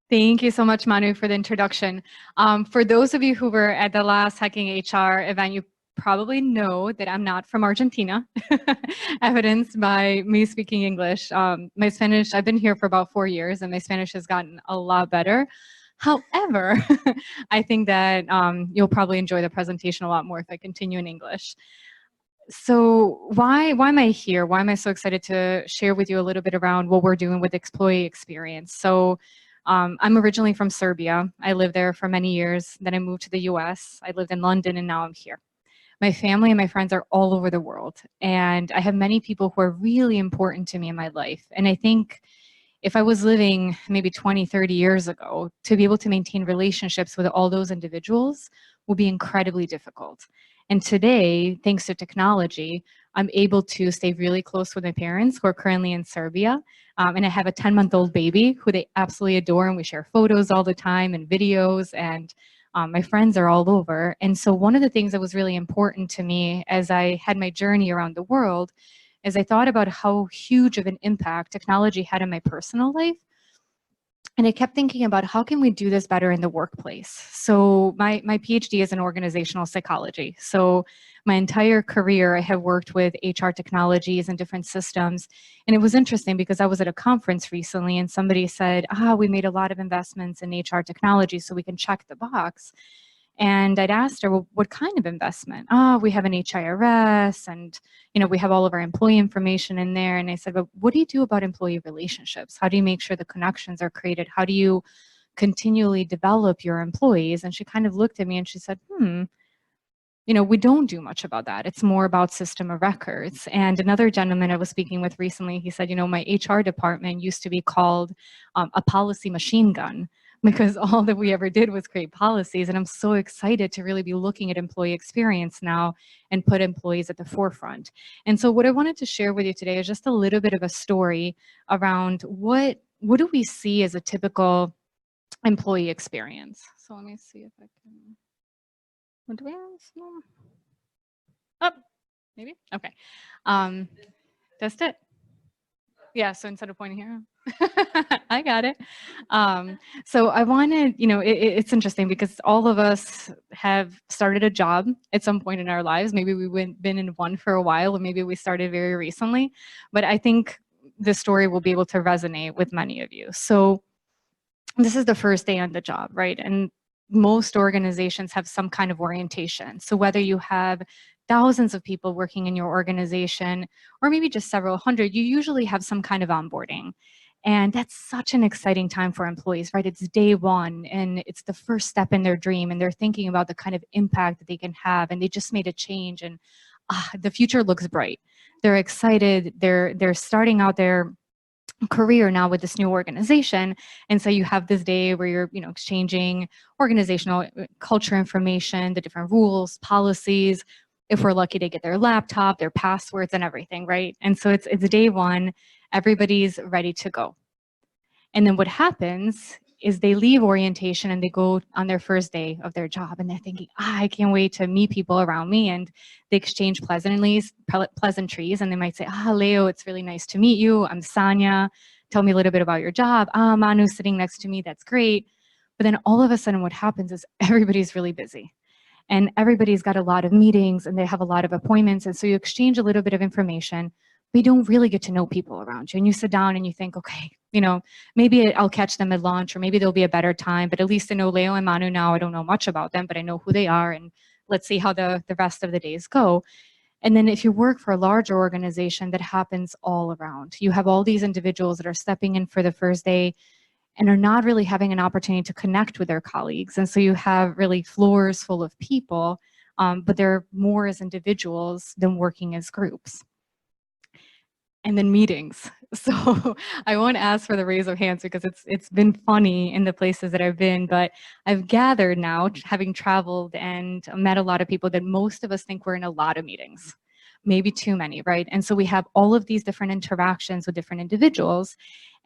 Thank you so much, Manu, for the introduction. For those of you who were at the last Hacking HR event, you probably know that I'm not from Argentina, evidenced by me speaking English. My Spanish, I've been here for about 4 years, and my Spanish has gotten a lot better. However, I think that you'll probably enjoy the presentation a lot more if I continue in English. So why am I here? Why am I so excited to share with you a little bit around what we're doing with employee experience? So I'm originally from Serbia. I lived there for many years. Then I moved to the US. I lived in London and now I'm here. My family and my friends are all over the world. And I have many people who are really important to me in my life. And I think if I was living maybe 20, 30 years ago, to be able to maintain relationships with all those individuals would be incredibly difficult. And today, thanks to technology, I'm able to stay really close with my parents who are currently in Serbia. And I have a 10-month-old baby who they absolutely adore, and we share photos all the time and videos, and my friends are all over. And so one of the things that was really important to me as I had my journey around the world is I thought about how huge of an impact technology had in my personal life. And I kept thinking about how can we do this better in the workplace? So my PhD is in organizational psychology. So my entire career, I have worked with HR technologies and different systems. And it was interesting because I was at a conference recently and somebody said, we made a lot of investments in HR technology so we can check the box. And I'd asked her, well, what kind of investment? We have an HIRS and, we have all of our employee information in there. And I said, but what do you do about employee relationships? How do you make sure the connections are created? How do you continually develop your employees? And she kind of looked at me and she said, we don't do much about that. It's more about system of records. And another gentleman I was speaking with recently, he said, my HR department used to be called a policy machine gun, because all that we ever did was create policies. And I'm so excited to really be looking at employee experience now and put employees at the forefront. And so what I wanted to share with you today is just a little bit of a story around what do we see as a typical employee experience. So let me see if I can advance. Oh, maybe? Okay. Test it. Yeah, so instead of pointing here, I got it. So I wanted, it's interesting because all of us have started a job at some point in our lives. Maybe we've been in one for a while, or maybe we started very recently. But I think the story will be able to resonate with many of you. So this is the first day on the job, right? And most organizations have some kind of orientation. So whether you have thousands of people working in your organization, or maybe just several hundred, you usually have some kind of onboarding. And that's such an exciting time for employees, right? It's day one and it's the first step in their dream and they're thinking about the kind of impact that they can have, and they just made a change and the future looks bright. They're excited, they're starting out their career now with this new organization. And so you have this day where you're, exchanging organizational culture information, the different rules, policies, if we're lucky to get their laptop, their passwords and everything, right? And so it's day one, everybody's ready to go. And then what happens is they leave orientation and they go on their first day of their job and they're thinking, I can't wait to meet people around me. And they exchange pleasantries, and they might say, Leo, it's really nice to meet you. I'm Sanja. Tell me a little bit about your job. Manu's sitting next to me. That's great. But then all of a sudden what happens is everybody's really busy. And everybody's got a lot of meetings and they have a lot of appointments. And so you exchange a little bit of information, but you don't really get to know people around you. And you sit down and you think, okay, maybe I'll catch them at lunch, or maybe there'll be a better time, but at least I know Leo and Manu now. I don't know much about them, but I know who they are, and let's see how the rest of the days go. And then if you work for a larger organization, that happens all around. You have all these individuals that are stepping in for the first day and are not really having an opportunity to connect with their colleagues. And so you have really floors full of people, but they're more as individuals than working as groups. And then meetings. So I won't ask for the raise of hands because it's been funny in the places that I've been, but I've gathered now, having traveled and met a lot of people, that most of us think we're in a lot of meetings, maybe too many, right? And so we have all of these different interactions with different individuals.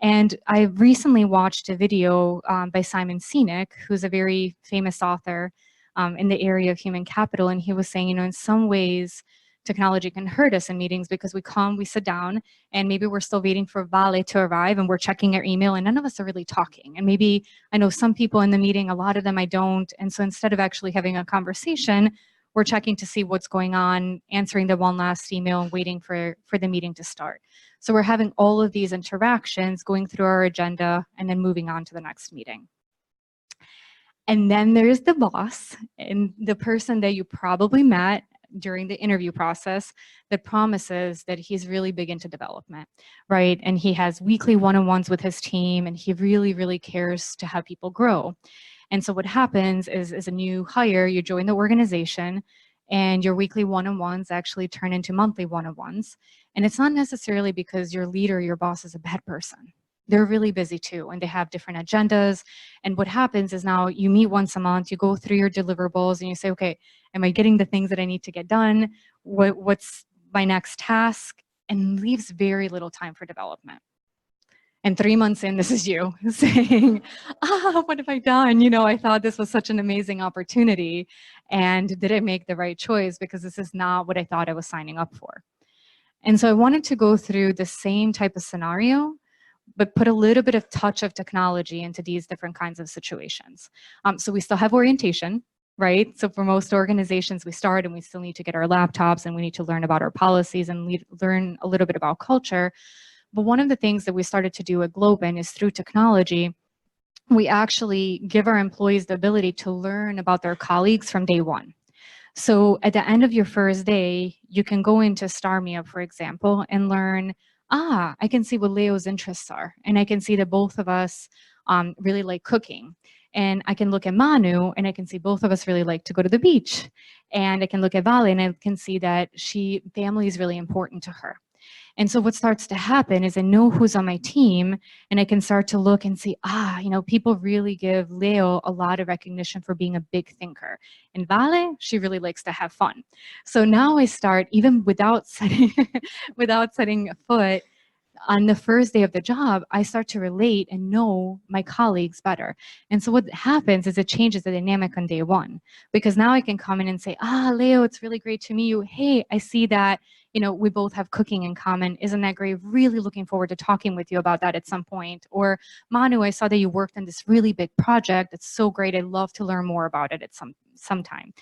And I recently watched a video by Simon Sinek, who's a very famous author in the area of human capital. And he was saying, in some ways, technology can hurt us in meetings because we come, we sit down, and maybe we're still waiting for Vale to arrive and we're checking our email and none of us are really talking. And maybe I know some people in the meeting, a lot of them I don't. And so instead of actually having a conversation, we're checking to see what's going on, answering the one last email and waiting for the meeting to start. So we're having all of these interactions, going through our agenda and then moving on to the next meeting. And then there's the boss and the person that you probably met during the interview process that promises that he's really big into development, right? And he has weekly one-on-ones with his team and he really, really cares to have people grow. And so what happens is, as a new hire, you join the organization and your weekly one-on-ones actually turn into monthly one-on-ones. And it's not necessarily because your leader, your boss is a bad person. They're really busy too, and they have different agendas. And what happens is now you meet once a month, you go through your deliverables and you say, okay, am I getting the things that I need to get done? What's my next task? And leaves very little time for development. And 3 months in, this is you saying, what have I done? You know, I thought this was such an amazing opportunity. And did I make the right choice? Because this is not what I thought I was signing up for. And so I wanted to go through the same type of scenario, but put a little bit of touch of technology into these different kinds of situations. So we still have orientation, right? So for most organizations, we start and we still need to get our laptops and we need to learn about our policies and learn a little bit about culture. But one of the things that we started to do at Globant is through technology, we actually give our employees the ability to learn about their colleagues from day one. So at the end of your first day, you can go into StarMeUp, for example, and learn, I can see what Leo's interests are. And I can see that both of us really like cooking. And I can look at Manu and I can see both of us really like to go to the beach. And I can look at Vale and I can see that family is really important to her. And so what starts to happen is I know who's on my team and I can start to look and see, you know, people really give Leo a lot of recognition for being a big thinker. And Vale, she really likes to have fun. So now I start, even without setting, without setting a foot, on the first day of the job, I start to relate and know my colleagues better. And so what happens is it changes the dynamic on day one, because now I can come in and say, Leo, it's really great to meet you. Hey, I see that, you know, we both have cooking in common. Isn't that great? Really looking forward to talking with you about that at some point. Or Manu, I saw that you worked on this really big project. It's so great. I'd love to learn more about it at some time.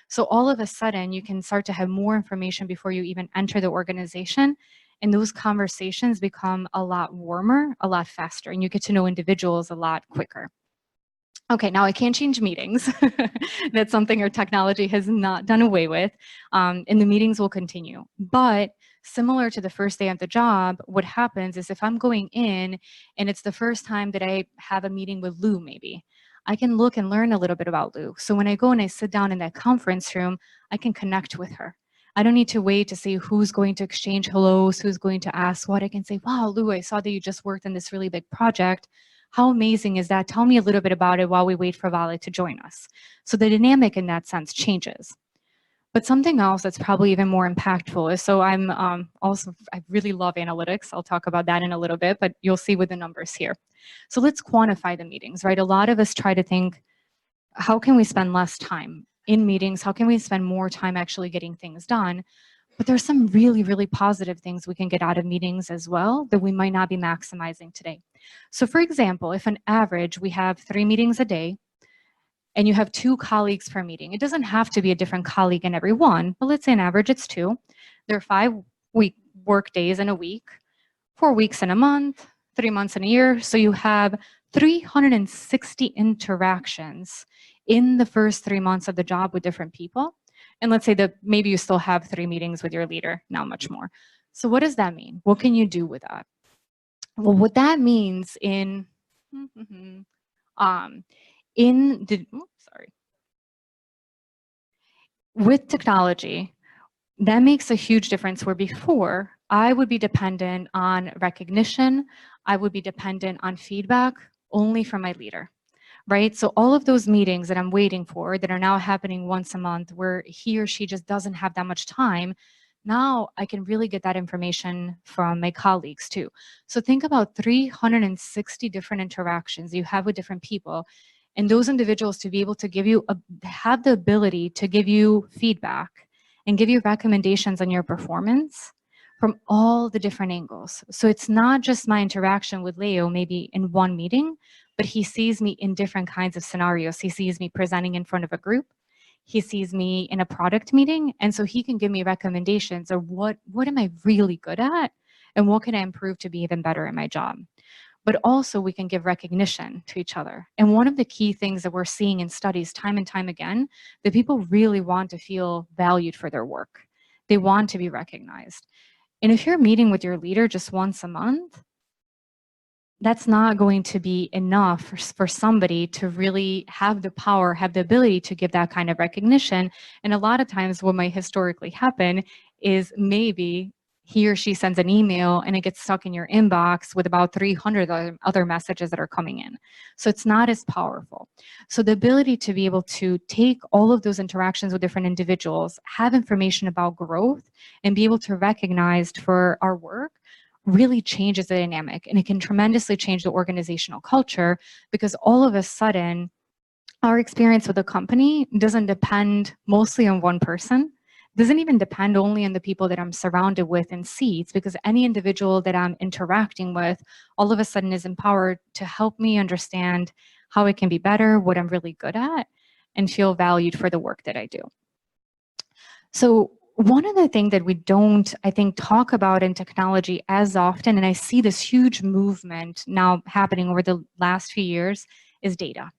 So all of a sudden, you can start to have more information before you even enter the organization. And those conversations become a lot warmer, a lot faster, and you get to know individuals a lot quicker. Okay, now I can't change meetings. That's something our technology has not done away with, and the meetings will continue. But similar to the first day of the job, what happens is if I'm going in and it's the first time that I have a meeting with Lou, maybe, I can look and learn a little bit about Lou. So when I go and I sit down in that conference room, I can connect with her. I don't need to wait to see who's going to exchange hellos, who's going to ask what. I can say, wow, Lou, I saw that you just worked on this really big project. How amazing is that? Tell me a little bit about it while we wait for Vale to join us. So the dynamic in that sense changes. But something else that's probably even more impactful is, so I really love analytics. I'll talk about that in a little bit, but you'll see with the numbers here. So let's quantify the meetings, right? A lot of us try to think, how can we spend less time in meetings? How can we spend more time actually getting things done? But there's some really, really positive things we can get out of meetings as well that we might not be maximizing today. So for example, if on average we have 3 meetings a day and you have 2 colleagues per meeting, it doesn't have to be a different colleague in every one, but let's say on average it's 2. There are 5 work days in a week, 4 weeks in a month, 3 months in a year. So you have 360 interactions in the first 3 months of the job with different people. And let's say that maybe you still have 3 meetings with your leader, not much more. So what does that mean? What can you do with that? Well, what that means with technology, that makes a huge difference where before I would be dependent on recognition, I would be dependent on feedback only from my leader. Right? So all of those meetings that I'm waiting for that are now happening once a month where he or she just doesn't have that much time, now I can really get that information from my colleagues too. So think about 360 different interactions you have with different people, and those individuals to be able to give you, have the ability to give you feedback and give you recommendations on your performance from all the different angles. So it's not just my interaction with Leo, maybe in one meeting, but he sees me in different kinds of scenarios. He sees me presenting in front of a group. He sees me in a product meeting. And so he can give me recommendations of what am I really good at and what can I improve to be even better in my job. But also we can give recognition to each other. And one of the key things that we're seeing in studies time and time again, that people really want to feel valued for their work. They want to be recognized. And if you're meeting with your leader just once a month, that's not going to be enough for somebody to really have the power, have the ability to give that kind of recognition. And a lot of times what might historically happen is maybe he or she sends an email and it gets stuck in your inbox with about 300 other messages that are coming in. So it's not as powerful. So the ability to be able to take all of those interactions with different individuals, have information about growth, and be able to recognize for our work really changes the dynamic, and it can tremendously change the organizational culture, because all of a sudden our experience with a company doesn't depend mostly on one person, doesn't even depend only on the people that I'm surrounded with in seats, because any individual that I'm interacting with all of a sudden is empowered to help me understand how it can be better, what I'm really good at, and feel valued for the work that I do. So one of the things that we don't, I think, talk about in technology as often, and I see this huge movement now happening over the last few years, is data.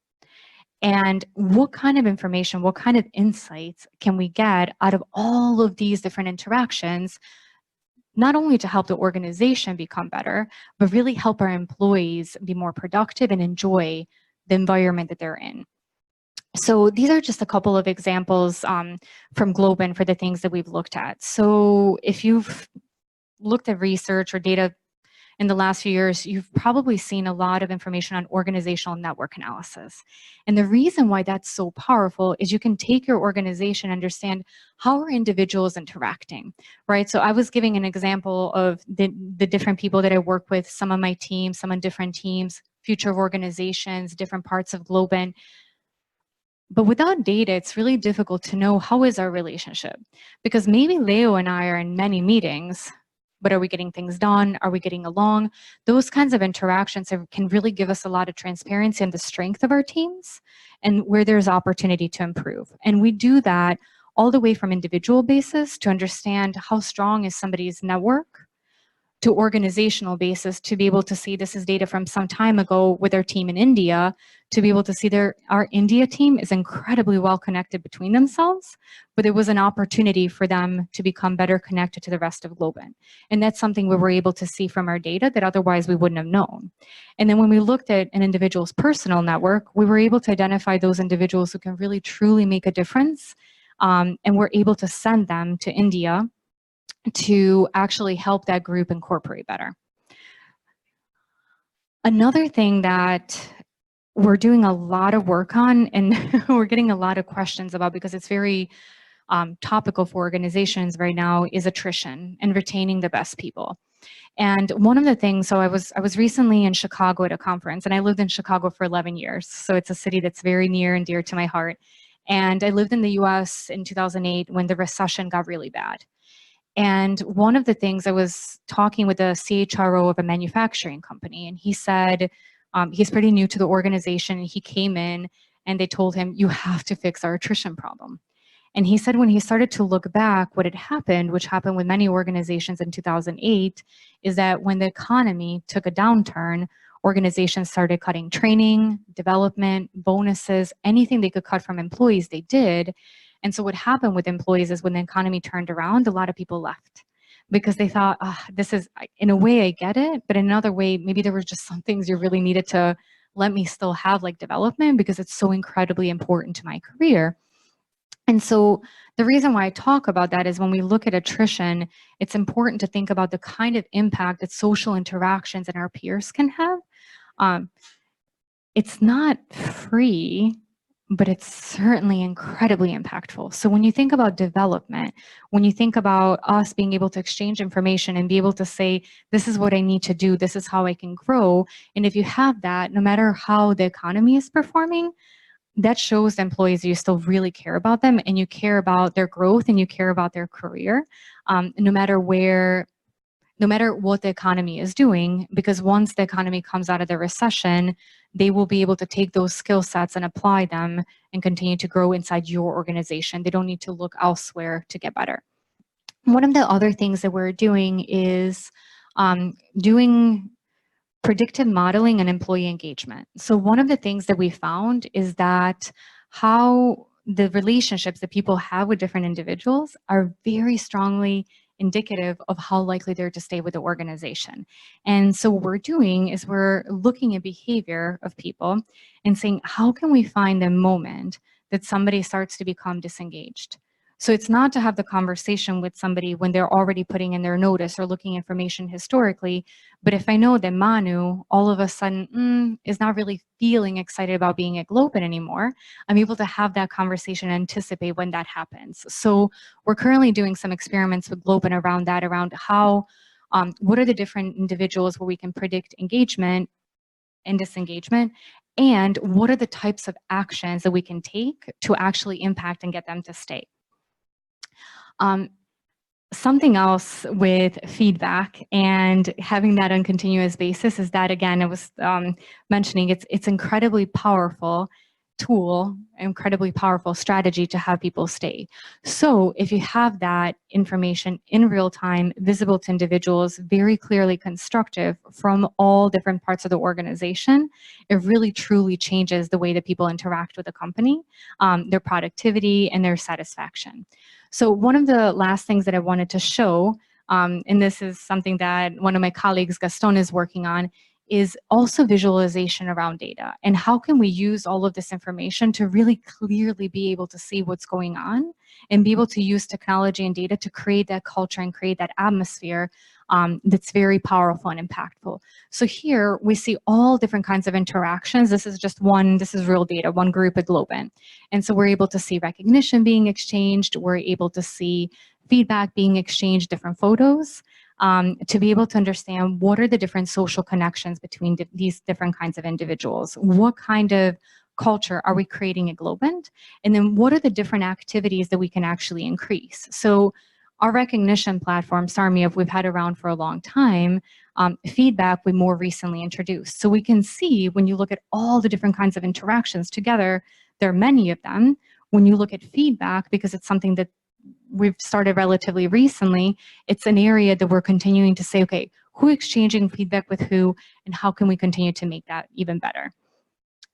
And what kind of information, what kind of insights can we get out of all of these different interactions, not only to help the organization become better, but really help our employees be more productive and enjoy the environment that they're in. So these are just a couple of examples from Globant for the things that we've looked at. So if you've looked at research or data in the last few years, you've probably seen a lot of information on organizational network analysis. And the reason why that's so powerful is you can take your organization and understand how are individuals interacting, right? So I was giving an example of the different people that I work with, some on my team, some on different teams, future of organizations, different parts of Globant. But without data, it's really difficult to know how is our relationship. Because maybe Leo and I are in many meetings, but are we getting things done? Are we getting along? Those kinds of interactions can really give us a lot of transparency on the strength of our teams and where there's opportunity to improve. And we do that all the way from individual basis to understand how strong is somebody's network, to organizational basis, to be able to see this is data from some time ago with our team in India, to be able to see our India team is incredibly well connected between themselves, but there was an opportunity for them to become better connected to the rest of Globant. And that's something we were able to see from our data that otherwise we wouldn't have known. And then when we looked at an individual's personal network, we were able to identify those individuals who can really truly make a difference, and we're able to send them to India to actually help that group incorporate better. Another thing that we're doing a lot of work on, and we're getting a lot of questions about because it's very topical for organizations right now, is attrition and retaining the best people. And one of the things, so I was recently in Chicago at a conference, and I lived in Chicago for 11 years. So it's a city that's very near and dear to my heart. And I lived in the US in 2008 when the recession got really bad. And one of the things, I was talking with a CHRO of a manufacturing company, and he said he's pretty new to the organization, and he came in and they told him, you have to fix our attrition problem. And he said when he started to look back, what had happened, which happened with many organizations in 2008, is that when the economy took a downturn, organizations started cutting training, development, bonuses, anything they could cut from employees, they did. And so what happened with employees is when the economy turned around, a lot of people left because they thought, this is, in a way I get it, but in another way, maybe there were just some things you really needed to let me still have, like development, because it's so incredibly important to my career. And so the reason why I talk about that is when we look at attrition, it's important to think about the kind of impact that social interactions and our peers can have. It's not free, but it's certainly incredibly impactful. So when you think about development, when you think about us being able to exchange information and be able to say, this is what I need to do, this is how I can grow. And if you have that, no matter how the economy is performing, that shows the employees you still really care about them, and you care about their growth, and you care about their career, no matter what the economy is doing, because once the economy comes out of the recession, they will be able to take those skill sets and apply them and continue to grow inside your organization. They don't need to look elsewhere to get better. One of the other things that we're doing is doing predictive modeling and employee engagement. So one of the things that we found is that how the relationships that people have with different individuals are very strongly indicative of how likely they're to stay with the organization. And so what we're doing is we're looking at behavior of people and saying, how can we find a moment that somebody starts to become disengaged? So it's not to have the conversation with somebody when they're already putting in their notice or looking information historically, but if I know that Manu all of a sudden is not really feeling excited about being at Globant anymore, I'm able to have that conversation and anticipate when that happens. So we're currently doing some experiments with Globant around that, around how, what are the different individuals where we can predict engagement and disengagement, and what are the types of actions that we can take to actually impact and get them to stay. Something else with feedback and having that on a continuous basis is that, again, I was mentioning it's incredibly powerful tool, incredibly powerful strategy to have people stay. So if you have that information in real time, visible to individuals, very clearly constructive from all different parts of the organization, it really truly changes the way that people interact with the company, their productivity and their satisfaction. So one of the last things that I wanted to show, and this is something that one of my colleagues, Gaston, is working on, is also visualization around data. And how can we use all of this information to really clearly be able to see what's going on and be able to use technology and data to create that culture and create that atmosphere that's very powerful and impactful. So here we see all different kinds of interactions. This is just one, this is real data, one group at Globant. And so we're able to see recognition being exchanged. We're able to see feedback being exchanged, different photos, to be able to understand what are the different social connections between these different kinds of individuals. What kind of culture are we creating at Globant? And then what are the different activities that we can actually increase? So our recognition platform, StarMeUp, we've had around for a long time. Feedback we more recently introduced. So we can see when you look at all the different kinds of interactions together, there are many of them. When you look at feedback, because it's something that we've started relatively recently, it's an area that we're continuing to say, okay, who exchanging feedback with who, and how can we continue to make that even better?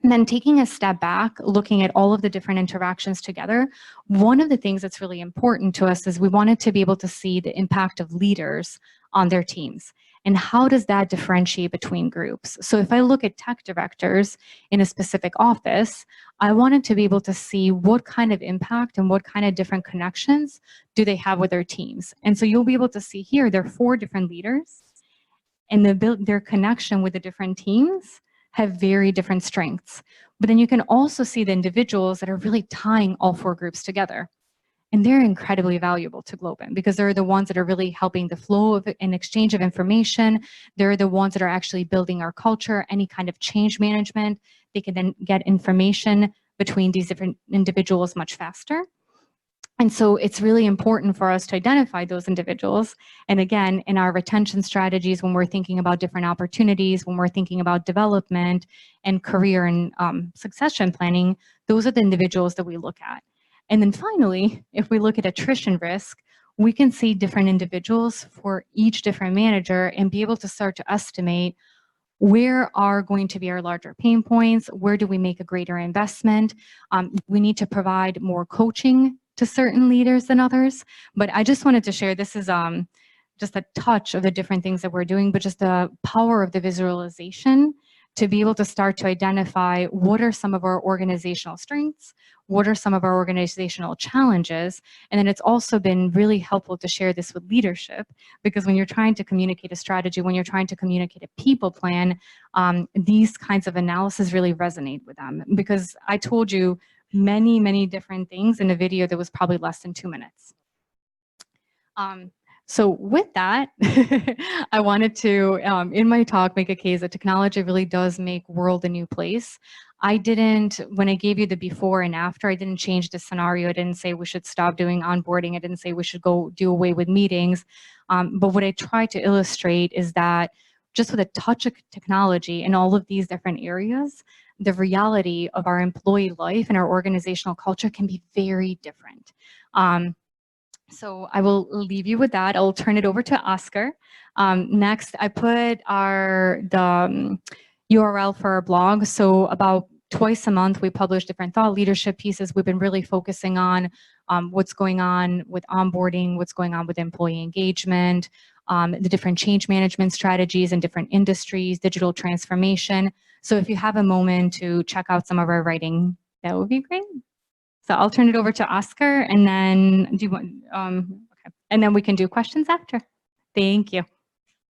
And then taking a step back, looking at all of the different interactions together, one of the things that's really important to us is we wanted to be able to see the impact of leaders on their teams. And how does that differentiate between groups? So if I look at tech directors in a specific office, I wanted to be able to see what kind of impact and what kind of different connections do they have with their teams. And so you'll be able to see here, there are 4 different leaders, and their connection with the different teams have very different strengths. But then you can also see the individuals that are really tying all 4 groups together. And they're incredibly valuable to Globant because they're the ones that are really helping the flow of an exchange of information. They're the ones that are actually building our culture, any kind of change management. They can then get information between these different individuals much faster. And so it's really important for us to identify those individuals. And again, in our retention strategies, when we're thinking about different opportunities, when we're thinking about development and career and succession planning, those are the individuals that we look at. And then finally, if we look at attrition risk, we can see different individuals for each different manager and be able to start to estimate where are going to be our larger pain points, where do we make a greater investment. We need to provide more coaching to certain leaders than others. But I just wanted to share, this is just a touch of the different things that we're doing, but just the power of the visualization to be able to start to identify what are some of our organizational strengths, what are some of our organizational challenges. And then it's also been really helpful to share this with leadership, because when you're trying to communicate a strategy, when you're trying to communicate a people plan, these kinds of analysis really resonate with them. Because I told you many, many different things in a video that was probably less than 2 minutes. So with that, I wanted to, in my talk, make a case that technology really does make world a new place. I didn't, when I gave you the before and after, I didn't change the scenario. I didn't say we should stop doing onboarding. I didn't say we should go do away with meetings. But what I tried to illustrate is that just with a touch of technology in all of these different areas, the reality of our employee life and our organizational culture can be very different. So I will leave you with that. I'll turn it over to Oscar. Next, I put the URL for our blog. So about twice a month, we publish different thought leadership pieces. We've been really focusing on what's going on with onboarding, what's going on with employee engagement, the different change management strategies in different industries, digital transformation. So if you have a moment to check out some of our writing, that would be great. So I'll turn it over to Oscar, and then do you want, okay. And then we can do questions after. Thank you.